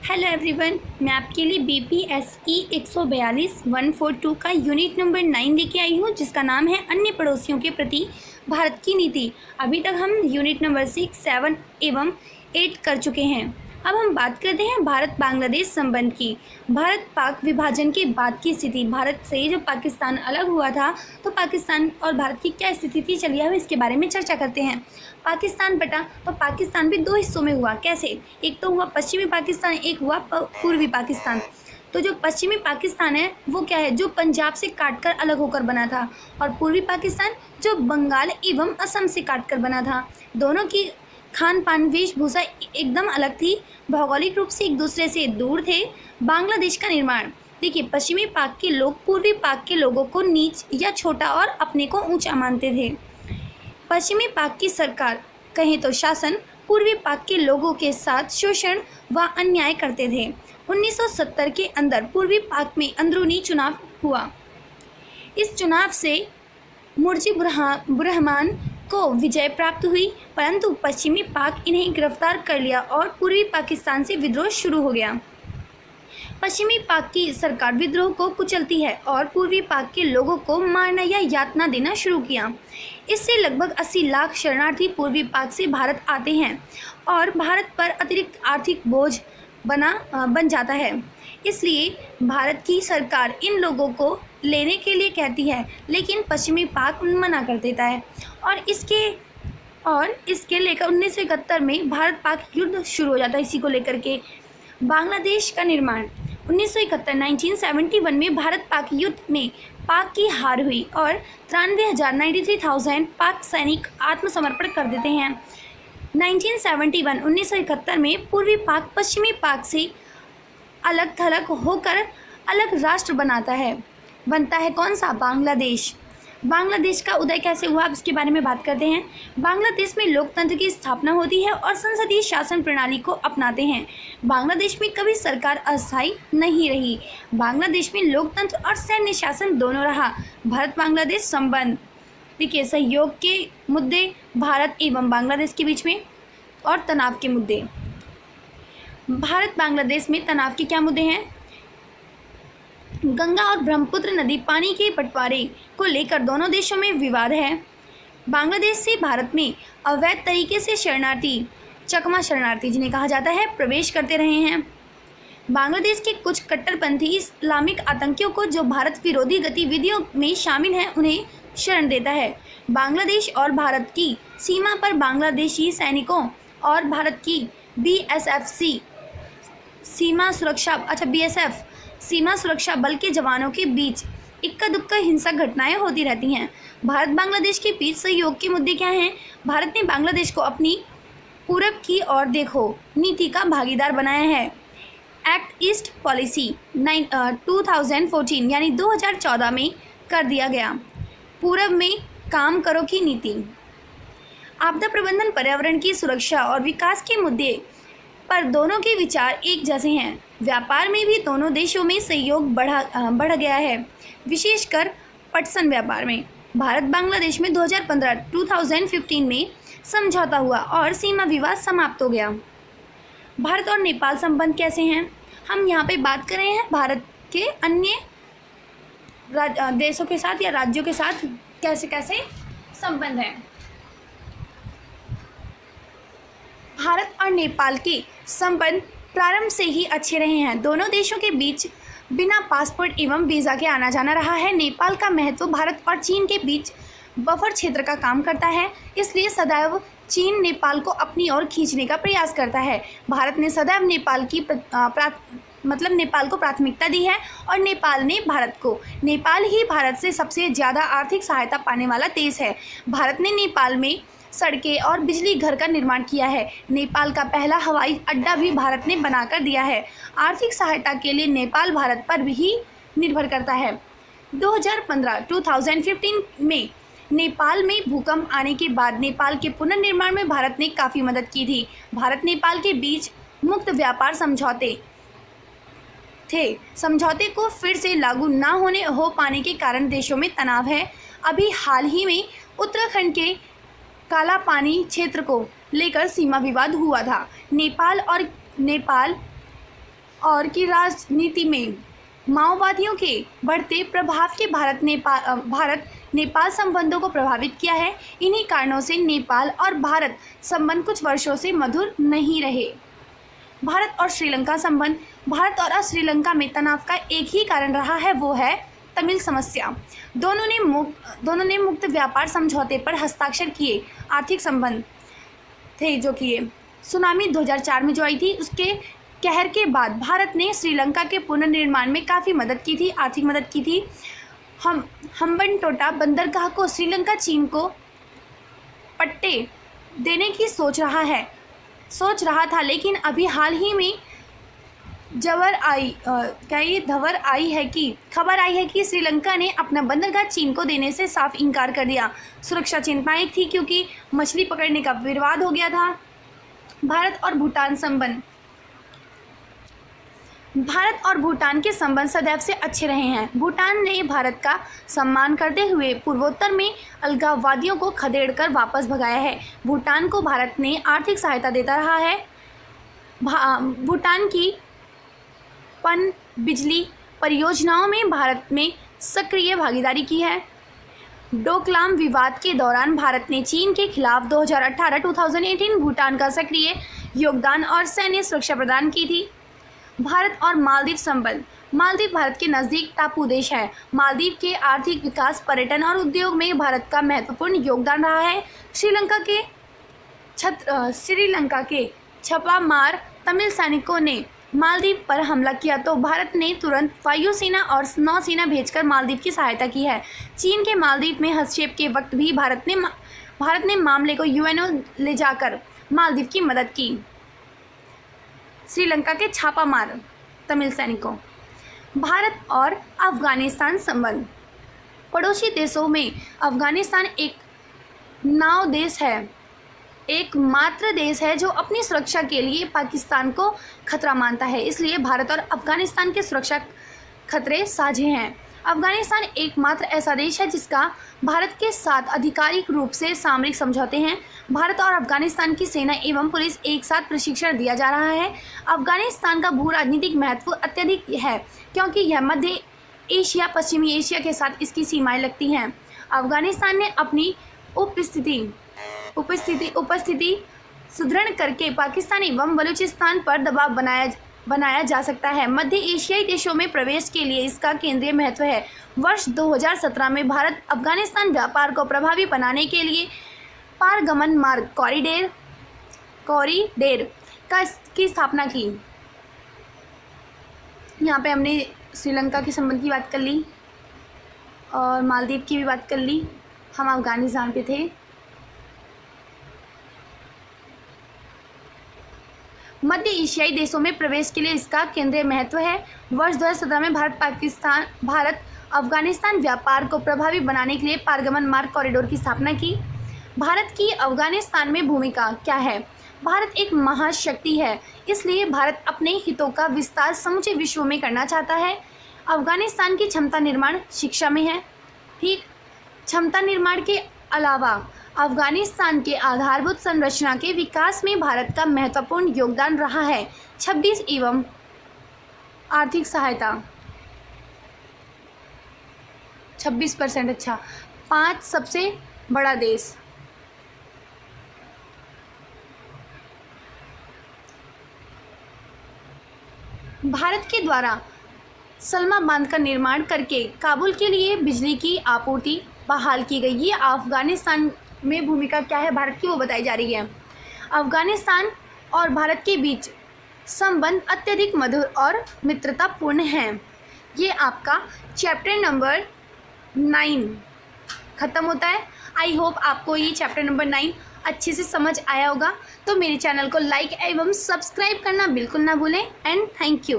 Hello everyone, मैं आपके लिए BPSE 142 का यूनिट नंबर 9 लेके आई हूँ, जिसका नाम है अन्य पड़ोसियों के प्रति भारत की नीति। अभी तक हम यूनिट नंबर 6, 7 एवं 8 कर चुके हैं। अब हम बात करते हैं भारत बांग्लादेश संबंध की। भारत पाक विभाजन के बाद की स्थिति। भारत से जब पाकिस्तान अलग हुआ था तो पाकिस्तान और भारत की क्या स्थिति थी, चलिए हम इसके बारे में चर्चा करते हैं। पाकिस्तान बटा तो पाकिस्तान भी दो हिस्सों में हुआ। कैसे? एक तो हुआ पश्चिमी पाकिस्तान, एक हुआ पूर्वी पाकिस्तान। तो जो पश्चिमी पाकिस्तान है वो क्या है, जो पंजाब से काटकर अलग होकर बना था, और पूर्वी पाकिस्तान जो बंगाल एवं असम से काटकर बना था। दोनों की खान पान वेशभूषा एकदम अलग थी, भौगोलिक रूप से एक दूसरे से दूर थे। बांग्लादेश का निर्माण देखिए, पश्चिमी पाक के लोग पूर्वी पाक के लोगों को नीच या छोटा और अपने को ऊंचा मानते थे। पश्चिमी पाक की सरकार कहें तो शासन पूर्वी पाक के लोगों के साथ शोषण व अन्याय करते थे। 1970 के अंदर पूर्वी पाक में अंदरूनी चुनाव हुआ। इस चुनाव से मुर्जी बुरहमान को विजय प्राप्त हुई, परंतु पश्चिमी पाक इन्हें गिरफ्तार कर लिया और पूर्वी पाकिस्तान से विद्रोह शुरू हो गया। पश्चिमी पाक की सरकार विद्रोह को कुचलती है और पूर्वी पाक के लोगों को मारना या यातना देना शुरू किया। इससे लगभग 80 लाख शरणार्थी पूर्वी पाक से भारत आते हैं और भारत पर अतिरिक्त आर्थिक बोझ बन जाता है। इसलिए भारत की सरकार इन लोगों को लेने के लिए कहती है, लेकिन पश्चिमी पाक मना कर देता है और इसके लेकर 1971 में भारत पाक युद्ध शुरू हो जाता है। इसी को लेकर के बांग्लादेश का निर्माण 1971 में भारत पाक युद्ध में पाक की हार हुई और 93,000 पाक सैनिक आत्मसमर्पण कर देते हैं। 1971 में पूर्वी पाक पश्चिमी पाक से अलग थलग होकर अलग राष्ट्र बनता है कौन सा? बांग्लादेश। बांग्लादेश का उदय कैसे हुआ, अब इसके बारे में बात करते हैं। बांग्लादेश में लोकतंत्र की स्थापना होती है और संसदीय शासन प्रणाली को अपनाते हैं। बांग्लादेश में कभी सरकार अस्थायी नहीं रही। बांग्लादेश में लोकतंत्र और सैन्य शासन दोनों रहा। भारत बांग्लादेश संबंध देखिए, सहयोग के मुद्दे भारत एवं बांग्लादेश के बीच में और तनाव के मुद्दे। भारत बांग्लादेश में तनाव के क्या मुद्दे हैं? गंगा और ब्रह्मपुत्र नदी पानी के बंटवारे को लेकर दोनों देशों में विवाद है। बांग्लादेश से भारत में अवैध तरीके से शरणार्थी, चकमा शरणार्थी जिन्हें कहा जाता है, प्रवेश करते रहे हैं। बांग्लादेश के कुछ कट्टरपंथी इस्लामिक आतंकियों को जो भारत विरोधी गतिविधियों में शामिल हैं उन्हें शरण देता है। बांग्लादेश और भारत की सीमा पर बांग्लादेशी सैनिकों और भारत की BSF सीमा सुरक्षा बल के जवानों के बीच इक्का दुक्का हिंसक घटनाएं होती रहती हैं। भारत बांग्लादेश के बीच सहयोग के मुद्दे क्या हैं? भारत ने बांग्लादेश को अपनी पूरब की ओर देखो नीति का भागीदार बनाया है। एक्ट ईस्ट पॉलिसी 2014 यानी 2014 में कर दिया गया। पूरब में काम करो की नीति। आपदा प्रबंधन, पर्यावरण की सुरक्षा और विकास के मुद्दे पर दोनों के विचार एक जैसे हैं। व्यापार में भी दोनों देशों में सहयोग बढ़ गया है, विशेषकर पटसन व्यापार में। भारत बांग्लादेश में 2015 में समझौता हुआ और सीमा विवाद समाप्त हो गया। भारत और नेपाल संबंध कैसे हैं? हम यहाँ पे बात कर रहे हैं भारत के अन्य देशों के साथ या राज्यों के साथ कैसे कैसे संबंध हैं। भारत और नेपाल के संबंध प्रारंभ से ही अच्छे रहे हैं। दोनों देशों के बीच बिना पासपोर्ट एवं वीज़ा के आना जाना रहा है। नेपाल का महत्व भारत और चीन के बीच बफर क्षेत्र का काम करता है, इसलिए सदैव चीन नेपाल को अपनी ओर खींचने का प्रयास करता है। भारत ने सदैव नेपाल को प्राथमिकता दी है और नेपाल ने भारत को। नेपाल ही भारत से सबसे ज़्यादा आर्थिक सहायता पाने वाला देश है। भारत ने नेपाल में सड़कें और बिजली घर का निर्माण किया है। नेपाल का पहला हवाई अड्डा भी भारत ने बनाकर दिया है। आर्थिक सहायता के लिए नेपाल भारत पर भी निर्भर करता है। 2015 में नेपाल में भूकंप आने के बाद नेपाल के पुनर्निर्माण में भारत ने काफ़ी मदद की थी। भारत नेपाल के बीच मुक्त व्यापार समझौते थे। समझौते को फिर से लागू ना हो पाने के कारण देशों में तनाव है। अभी हाल ही में उत्तराखंड के काला पानी क्षेत्र को लेकर सीमा विवाद हुआ था। नेपाल और की राजनीति में माओवादियों के बढ़ते प्रभाव के भारत नेपाल संबंधों को प्रभावित किया है। इन्हीं कारणों से नेपाल और भारत संबंध कुछ वर्षों से मधुर नहीं रहे। भारत और श्रीलंका संबंध। भारत और श्रीलंका में तनाव का एक ही कारण रहा है, वो है तमिल समस्या। दोनों ने मुक्त व्यापार समझौते पर हस्ताक्षर किए। आर्थिक संबंध थे जो किए। सुनामी 2004 में जो आई थी, उसके कहर के बाद भारत ने श्रीलंका के पुनर्निर्माण में काफ़ी मदद की थी, आर्थिक मदद की थी। हम्बनटोटा बंदरगाह को श्रीलंका चीन को पट्टे देने की सोच रहा था, लेकिन अभी हाल ही में खबर आई है कि श्रीलंका ने अपना बंदरगाह चीन को देने से साफ इनकार कर दिया। सुरक्षा चिंताएं थी क्योंकि मछली पकड़ने का विवाद हो गया था। भारत और भूटान संबंध। भारत और भूटान के संबंध सदैव से अच्छे रहे हैं। भूटान ने भारत का सम्मान करते हुए पूर्वोत्तर में अलगाववादियों को खदेड़कर वापस भगाया है। भूटान को भारत ने आर्थिक सहायता देता रहा है। भूटान की पन बिजली परियोजनाओं में भारत में सक्रिय भागीदारी की है। डोकलाम विवाद के दौरान भारत ने चीन के खिलाफ 2018 भूटान का सक्रिय योगदान और सैन्य सुरक्षा प्रदान की थी। भारत और मालदीव संबंध। मालदीव भारत के नज़दीक टापू देश है। मालदीव के आर्थिक विकास, पर्यटन और उद्योग में भारत का महत्वपूर्ण योगदान रहा है। श्रीलंका के छापामार तमिल सैनिकों ने मालदीव पर हमला किया तो भारत ने तुरंत वायुसेना और नौसेना भेजकर मालदीव की सहायता की है। चीन के मालदीव में हस्तक्षेप के वक्त भी भारत ने मामले को यूएनओ ले जाकर मालदीव की मदद की। श्रीलंका के छापामार तमिल सैनिकों। भारत और अफगानिस्तान संबंध। पड़ोसी देशों में अफगानिस्तान एकमात्र देश है जो अपनी सुरक्षा के लिए पाकिस्तान को खतरा मानता है। इसलिए भारत और अफगानिस्तान के सुरक्षा खतरे साझे हैं। अफगानिस्तान एकमात्र ऐसा देश है जिसका भारत के साथ आधिकारिक रूप से सामरिक समझौते हैं। भारत और अफगानिस्तान की सेना एवं पुलिस एक साथ प्रशिक्षण दिया जा रहा है। अफगानिस्तान का भू राजनीतिक महत्व अत्यधिक है क्योंकि यह मध्य एशिया, पश्चिमी एशिया के साथ इसकी सीमाएं लगती हैं। अफगानिस्तान ने अपनी उपस्थिति सुदृढ़ करके पाकिस्तान एवं बलूचिस्तान पर दबाव बनाया जा सकता है। मध्य एशियाई देशों में प्रवेश के लिए इसका केंद्रीय महत्व है। वर्ष 2017 में भारत अफगानिस्तान व्यापार को प्रभावी बनाने के लिए पारगमन मार्ग कॉरिडोर की स्थापना की। यहाँ पे हमने श्रीलंका के संबंध की बात कर ली और मालदीव की भी बात कर ली। हम अफगानिस्तान पे थे। मध्य एशियाई देशों में प्रवेश के लिए इसका केंद्रीय महत्व है। वर्ष 2017 में भारत अफगानिस्तान व्यापार को प्रभावी बनाने के लिए पारगमन मार्ग कॉरिडोर की स्थापना की। भारत की अफगानिस्तान में भूमिका क्या है? भारत एक महाशक्ति है, इसलिए भारत अपने हितों का विस्तार समूचे विश्व में करना चाहता है। अफगानिस्तान की क्षमता निर्माण शिक्षा में है। ठीक, क्षमता निर्माण के अलावा अफगानिस्तान के आधारभूत संरचना के विकास में भारत का महत्वपूर्ण योगदान रहा है। 26 एवं आर्थिक सहायता 26%। अच्छा, 5 सबसे बड़ा देश। भारत के द्वारा सलमा बांध का निर्माण करके काबुल के लिए बिजली की आपूर्ति बहाल की गई। ये अफगानिस्तान में भूमिका क्या है भारत की, वो बताई जा रही है। अफगानिस्तान और भारत के बीच संबंध अत्यधिक मधुर और मित्रतापूर्ण हैं। ये आपका चैप्टर नंबर 9 ख़त्म होता है। आई होप आपको ये चैप्टर नंबर 9 अच्छे से समझ आया होगा। तो मेरे चैनल को लाइक एवं सब्सक्राइब करना बिल्कुल ना भूलें। And thank you.